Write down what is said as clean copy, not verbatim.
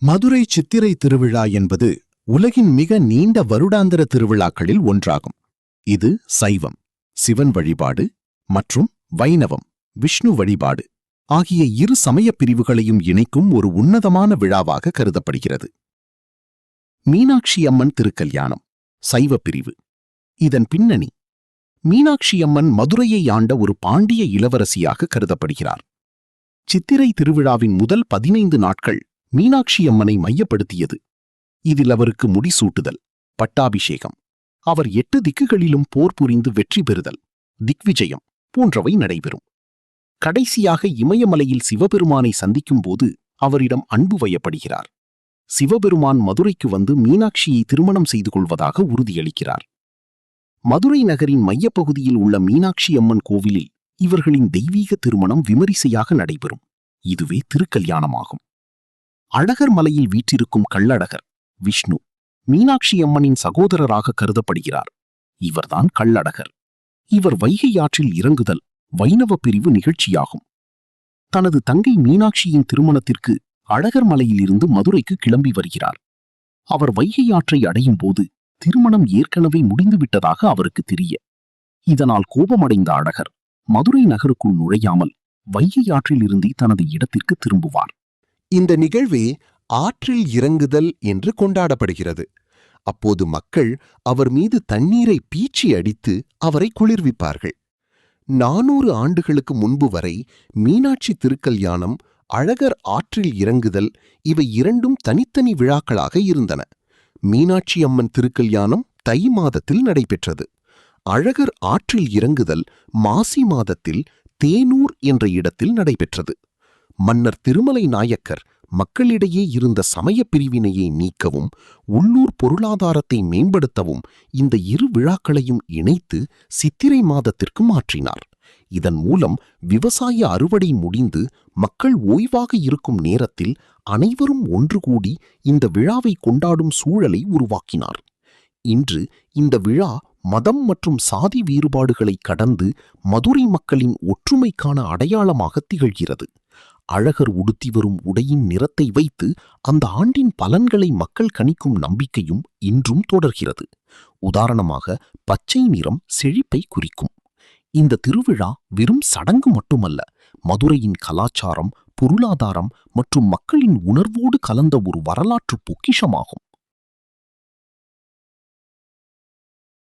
மதுரை சித்திரை திருவிழா என்பது உலகின் மிக நீண்ட வருடாந்திர திருவிழாக்களில் ஒன்றாகும். இது சைவம், சிவன் வழிபாடு மற்றும் வைணவம், விஷ்ணு வழிபாடு ஆகிய இரு சமயப் பிரிவுகளையும் இணைக்கும் ஒரு உன்னதமான விழாவாக கருதப்படுகிறது. மீனாட்சி அம்மன் திருக்கல்யாணம் சைவ பிரிவு. இதன் பின்னணி: மீனாட்சி அம்மன் மதுரையை ஆண்ட ஒரு பாண்டிய இளவரசியாக கருதப்படுகிறார். சித்திரை திருவிழாவின் முதல் 15 நாட்கள் மீனாட்சி அம்மனை மையப்படுத்தியது. இதில் அவருக்கு முடிசூட்டுதல், பட்டாபிஷேகம், அவர் 8 திக்குகளிலும் போர் புரிந்து வெற்றி பெறுதல், திக்விஜயம் போன்றவை நடைபெறும். கடைசியாக இமயமலையில் சிவபெருமானை சந்திக்கும் போது அவரிடம் அன்பு வயப்படுகிறார். சிவபெருமான் மதுரைக்கு வந்து மீனாட்சியை திருமணம் செய்து கொள்வதாக உறுதியளிக்கிறார். மதுரை நகரின் மையப்பகுதியில் உள்ள மீனாட்சி அம்மன் கோவிலில் இவர்களின் தெய்வீக திருமணம் விமரிசையாக நடைபெறும். இதுவே திருக்கல்யாணமாகும். அழகர் மலையில் வீற்றிருக்கும் கள்ளழகர் விஷ்ணு மீனாட்சி அம்மனின் சகோதரராக கருதப்படுகிறார். இவர்தான் கள்ளழகர். இவர் வைகை ஆற்றில் இறங்குதல் வைணவ பிரிவு நிகழ்ச்சியாகும். தனது தங்கை மீனாட்சியின் திருமணத்திற்கு அழகர் மலையில் இருந்து மதுரைக்கு கிளம்பி வருகிறார். அவர் வைகை ஆற்றை அடையும் போது திருமணம் ஏற்கனவே முடிந்துவிட்டதாக அவருக்கு தெரிய, இதனால் கோபமடைந்த அழகர் மதுரை நகருக்குள் நுழையாமல் வைகை ஆற்றில் இருந்தே தனது இடத்திற்கு திரும்புவார். இந்த நிகழ்வே ஆற்றில் இறங்குதல் என்று கொண்டாடப்படுகிறது. அப்போது மக்கள் அவர் மீது தண்ணீரை பீச்சி அடித்து அவரை குளிர்விப்பார்கள். 400 ஆண்டுகளுக்கு முன்பு வரை மீனாட்சி திருக்கல்யாணம், அழகர் ஆற்றில் இறங்குதல் இவை இரண்டும் தனித்தனி விழாக்களாக இருந்தன. மீனாட்சி அம்மன் திருக்கல்யாணம் தை மாதத்தில் நடைபெற்றது. அழகர் ஆற்றில் இறங்குதல் மாசி மாதத்தில் தேனூர் என்ற இடத்தில் நடைபெற்றது. மன்னர் திருமலை நாயக்கர் மக்களிடையே இருந்த சமய பிரிவினையை நீக்கவும் உள்ளூர் பொருளாதாரத்தை மேம்படுத்தவும் இந்த இரு விழாக்களையும் இணைத்து சித்திரை மாதத்திற்கு மாற்றினார். இதன் மூலம் விவசாய அறுவடை முடிந்து மக்கள் ஓய்வாக இருக்கும் நேரத்தில் அனைவரும் ஒன்று கூடி இந்த விழாவை கொண்டாடும் சூழலை உருவாக்கினார். இன்று இந்த விழா மதம் மற்றும் சாதி வேறுபாடுகளை கடந்து மதுரை மக்களின் ஒற்றுமைக்கான அடையாளமாக திகழ்கிறது. அழகர் உடுத்தி வரும் உடையின் நிறத்தை வைத்து அந்த ஆண்டின் பலன்களை மக்கள் கணிக்கும் நம்பிக்கையும் இன்றும் தொடர்கிறது. உதாரணமாக, பச்சை நிறம் செழிப்பை குறிக்கும். இந்த திருவிழா வெறும் சடங்கு மட்டுமல்ல, மதுரையின் கலாச்சாரம், பொருளாதாரம் மற்றும் மக்களின் உணர்வோடு கலந்த ஒரு வரலாற்று பொக்கிஷமாகும்.